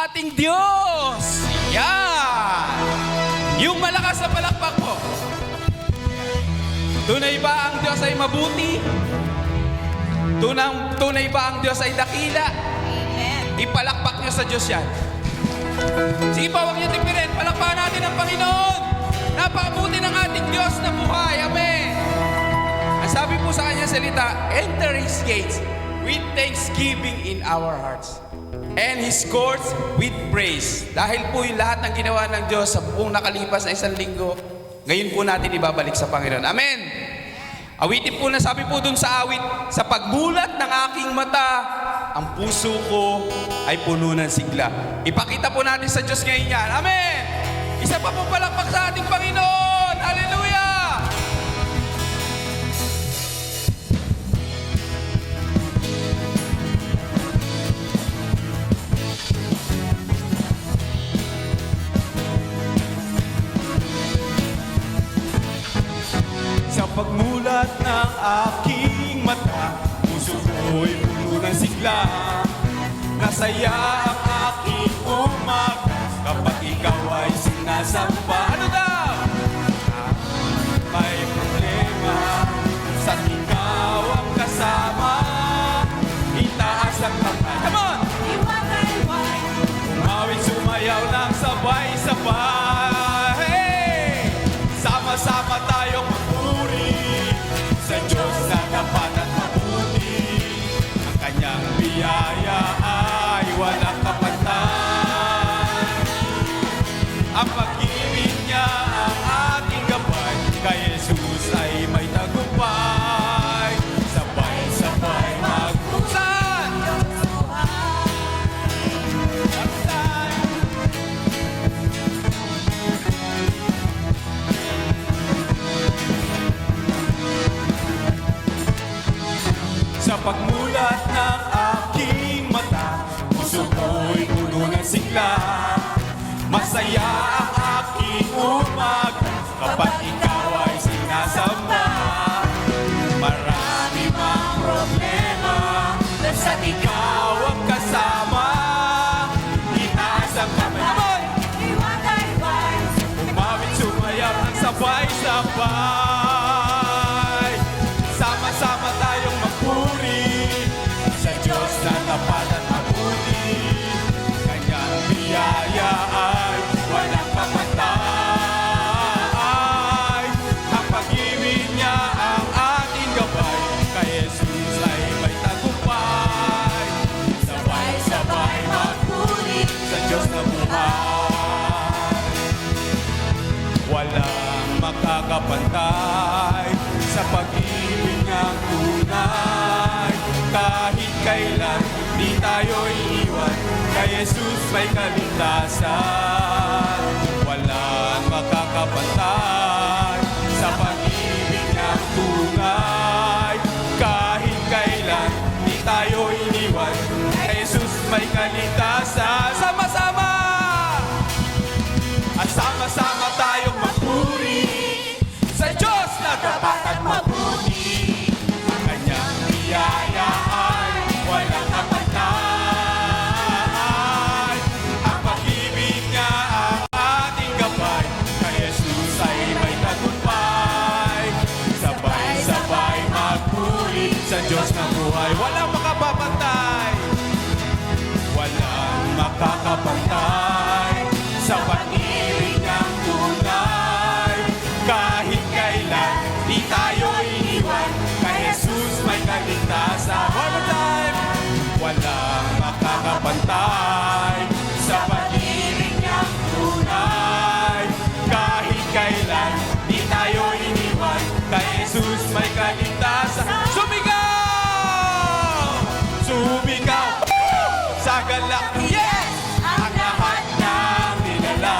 ating Diyos. Yan! Yung malakas na palakpak po. Tunay ba ang Diyos ay mabuti? Tunay ba ang Diyos ay dakila? Amen. Ipalakpak niyo sa Diyos yan. Sige pa, huwag niyo tipirin. Palakpakan natin ang Panginoon. Napakabuti ng ating Diyos na buhay. Amen. Ang sabi po sa kanya salita, enter His gates with thanksgiving in our hearts and His courts with praise. Dahil po yung lahat ng ginawa ng Diyos sa buong nakalipas na isang linggo, ngayon po natin ibabalik sa Panginoon. Amen. Awitin po na sabi po dun sa awit, sa pagmulat ng aking mata, ang puso ko ay puno ng sigla. Ipakita po natin sa Diyos ngayon yan. Amen! Isa pa po palakpak sa ating Panginoon. Hallelujah! Sa pagmulat ng aking mata, puso ko'y puno ng sigla. Nasaya ang aking umaga kapag ikaw ay sinasamba. Ano daw? May problema sa ikaw ang kasama. Itaas ang kamay. Come on! Umawit, sumayaw ng sabay-sabay. Hey! Sama-sama tayong magpuri sa Diyos na dapat at mabuti. Ang kanyang biyaya ay walang kapantay. Ang pag-ibig niya ang ating gabay, kay Jesus ay may tagumpay. Sabay-sabay magpusan. Sa pagmulat ng aking mata, puso ko'y puno ng sigla. Masaya ang aking umaga kapag ikaw ay sinasamba. Marami mang problema, basta't ikaw ang kasama. Itaas ang kamay naman, umawit, sumayaw ng sabay-sabay. Sama-sama tayong magpuri sa Diyos na tapat at mabuti. Kanyang biyaya ay walang kapantay. Ang pag-ibig niya ang ating gabay, kay Jesus ay may tagumpay. Sabay-sabay magpuri sa Diyos na buhay. Walang makakapantay sa pag-ibig ng tunay. Kahit kailan di tayo iiwan, kay Jesus may kaligtasan. Walang makakapantay sa pag-ibig ng tunay. Kahit kailan di tayo iniwan, kay Jesus may kaligtasan. Sama-sama! At sama-sama tayong magpuri sa Diyos na dapat at mabuti. Ang kanyang biyaya ay walang kapantay. Ang pag-ibig niya ang ating gabay, kay Jesus ay may tagumpay. Sabay-sabay magpuri sa Diyos na buhay. Walang makapapantay. Walang makakapantay sa pag-ibig ng tunay. Kahit kailan di tayo iniwan, kay Jesus may kaligtasan. One more time! Walang makakapantay sa pag-ibig ng tunay. Kahit kailan di tayo iniwan, kay Jesus may kaligtasan. Sumigaw! Sumigaw! Sa galak, yes! Ang lahat ng dinala.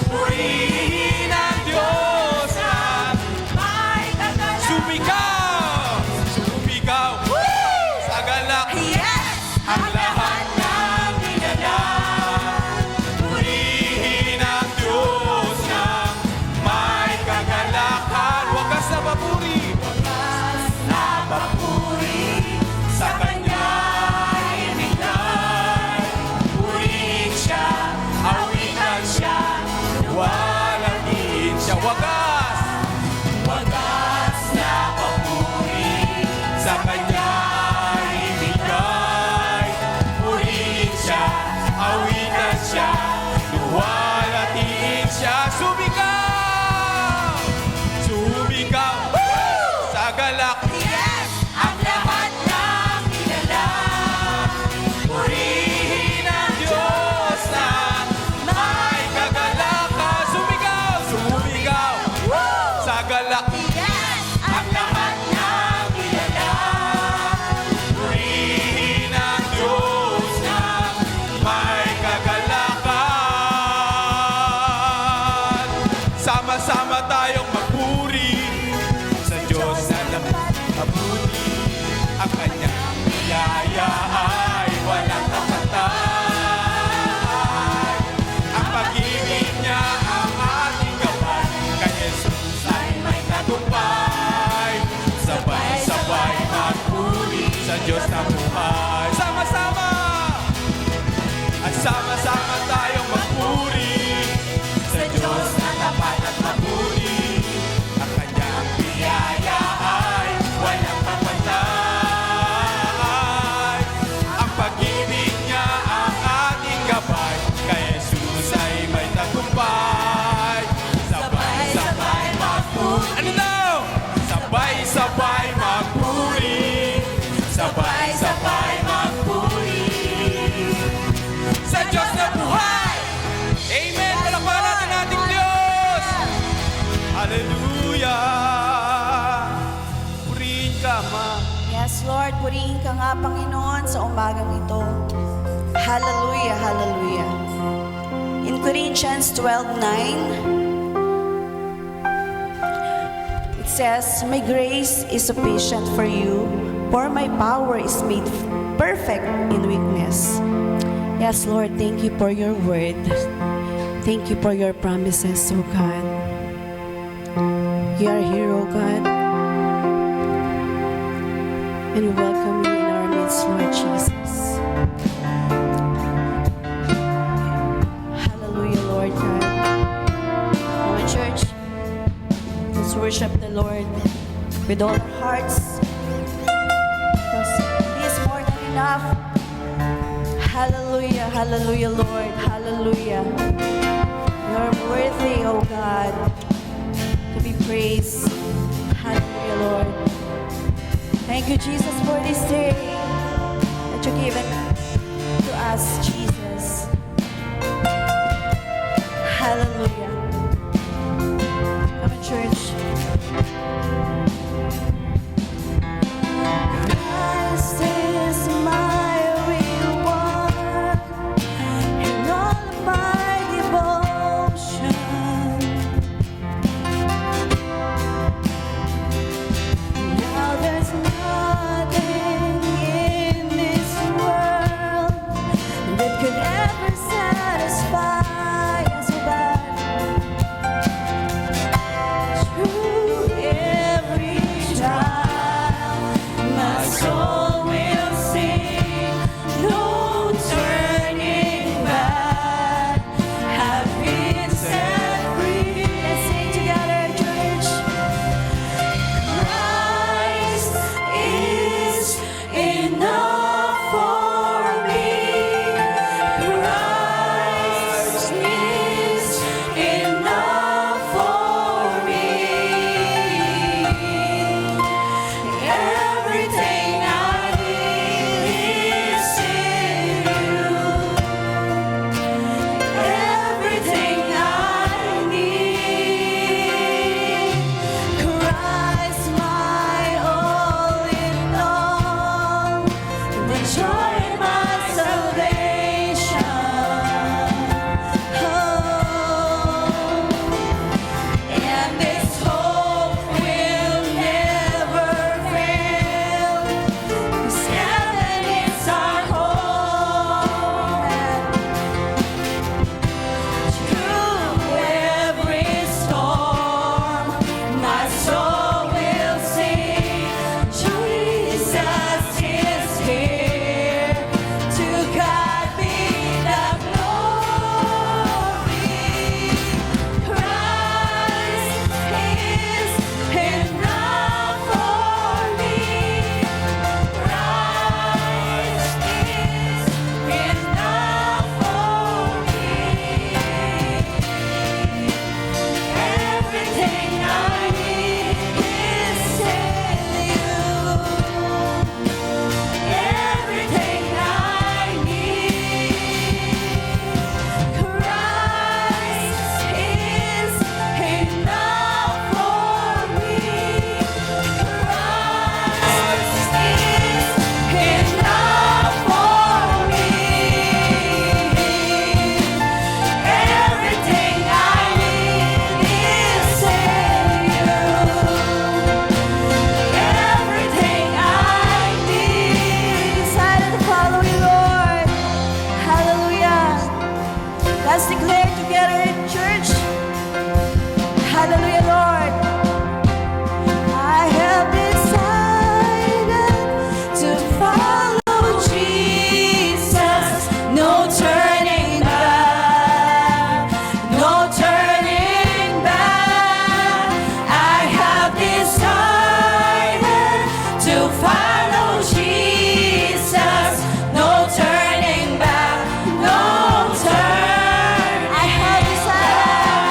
Purihin ang Diyos at May kagalakan. sumigaw! Sumigaw! Sa galak, Yes! ang lahat ng sa Diyos na buhay. Amen. Palakpakan natin ang ating Diyos. Hallelujah! Purihin ka, Ma. Yes, Lord, purihin ka nga, Panginoon, sa umagang ito. Hallelujah, hallelujah. In Corinthians 12:9, it says, "My grace is sufficient for you, for my power is made perfect in weakness." Yes, Lord, thank you for your word. Thank you for your promises, oh God. You are here, oh God. And we welcome you in our midst, Lord Jesus. Hallelujah, Lord God. Come on, church. Let's worship the Lord with all our hearts. Because He is more than enough. Hallelujah, hallelujah, Lord. Hallelujah. You're worthy, oh God, to be praised. Hallelujah, Lord. Thank you, Jesus, for this day that you've given to us, Jesus. Hallelujah. Come on, church. Christ is my reward and all of my devotion. Now there's nothing in this world that could ever satisfy us, oh God. Through every trial, my soul will sing, no turning back. Have been set free. Let's sing together, church. Christ is enough for me. Christ is enough for me. Everything I need is in you. Everything I need. Christ, my all in all, the joy in my salvation. And this hope will never fail. 'Cause heaven is our home. Through every storm, my soul will sing. Jesus is here. To God be the glory. Christ is enough for me. Christ is enough for me. Everything I need is in you. Everything I need. Christ is enough for me. Christ is enough for me. Everything I need is in you. Everything I need. Decided to follow you, Lord. Hallelujah. Let's declare together in church. Hallelujah, Lord. I have decided to follow Jesus. No turning back. No turning back. I have decided to follow Jesus. No turning back. No turn. I have decided.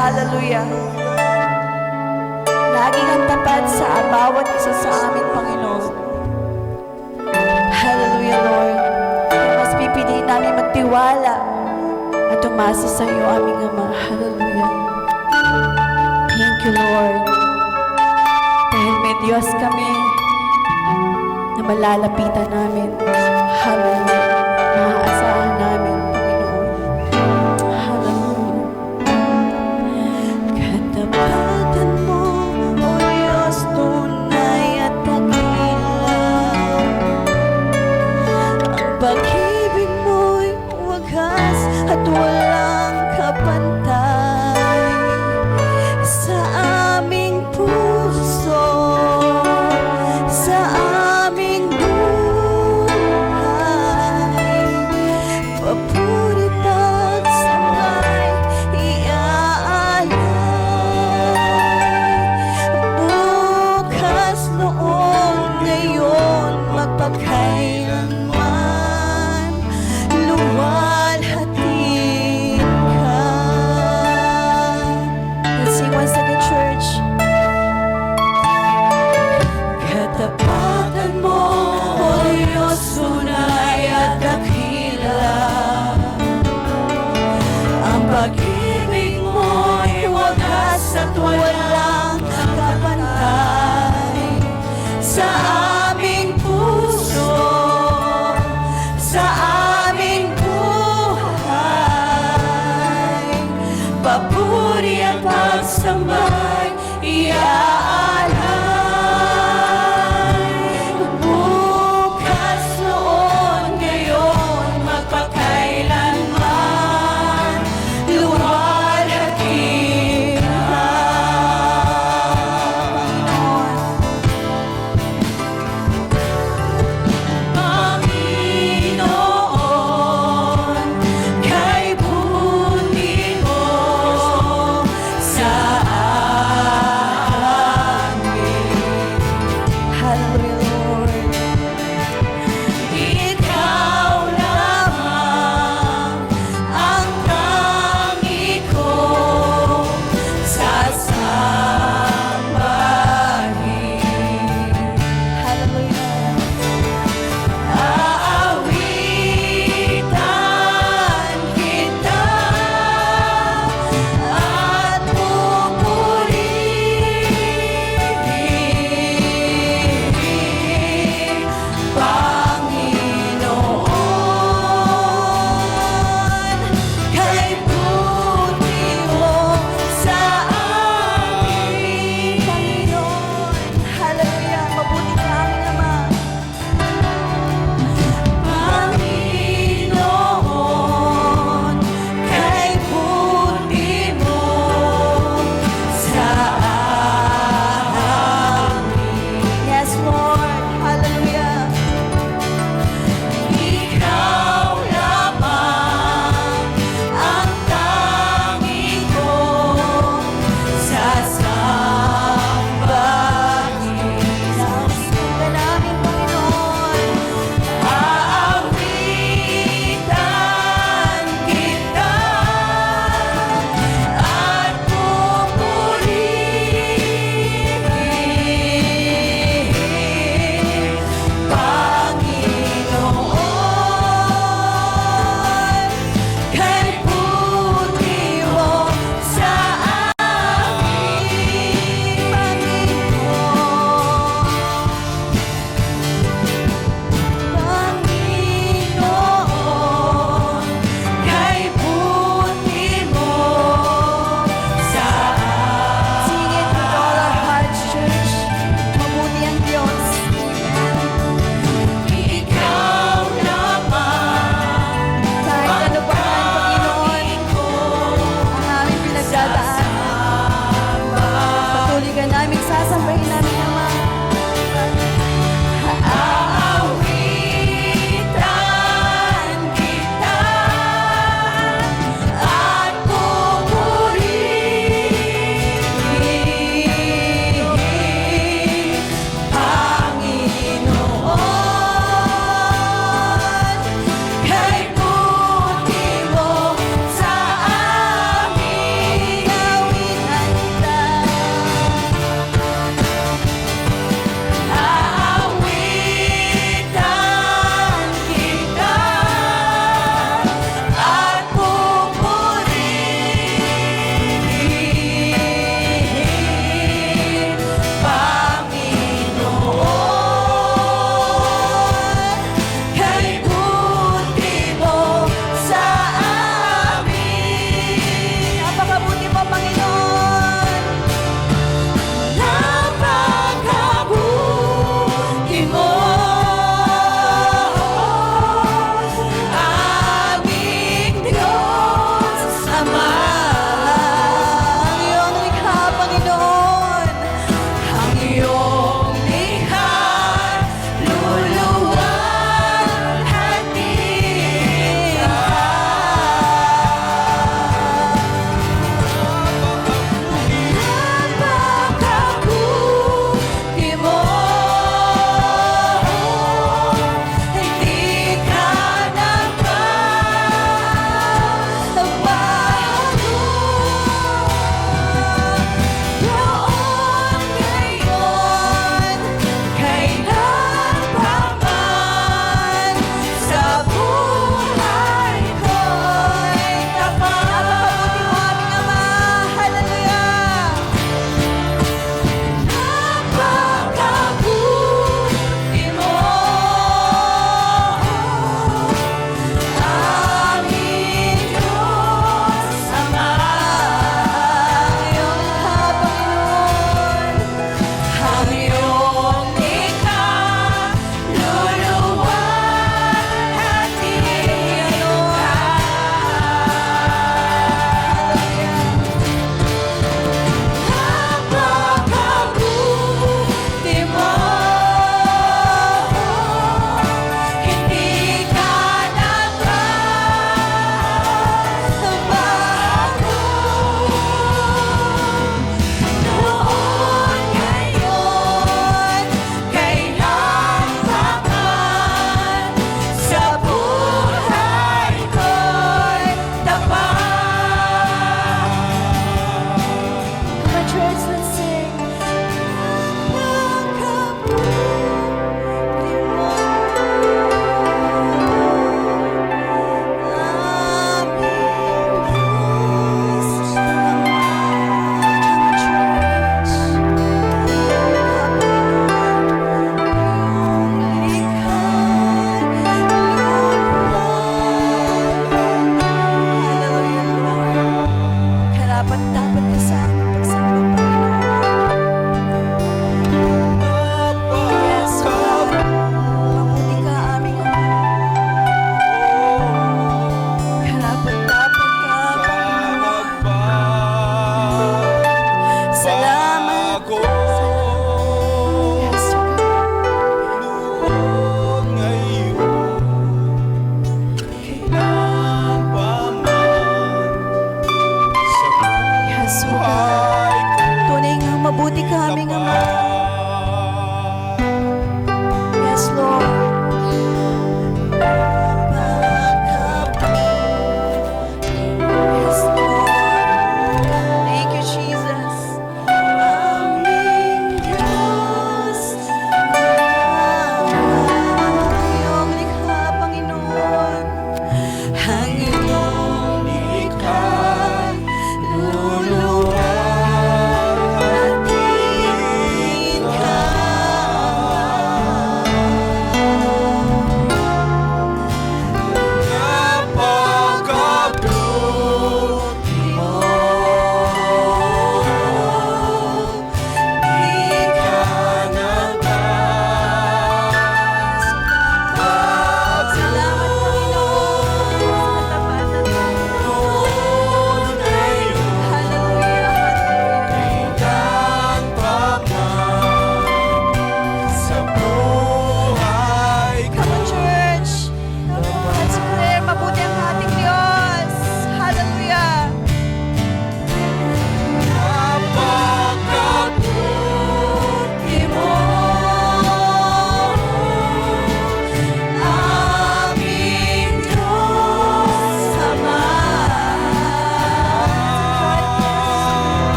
Hallelujah. Lagi kang tapat sa bawat isa sa amin, Panginoon. Hallelujah, Lord. Kaya mas pipiliin namin magtiwala at umasa sa iyo, aming Ama. Hallelujah. Thank you, Lord. Dahil may Diyos kami na malalapitan namin. Hallelujah. Maaasahan namin, Panginoon. Hallelujah. Katapatan mo, O Diyos, tunay at dakila. Ang pag-ibig mo'y wagas at walang kapantay sa aming puso, sa aming buhay. Papurit at sabay iaalay. Bukas, noon, ngayon, magpakailanman.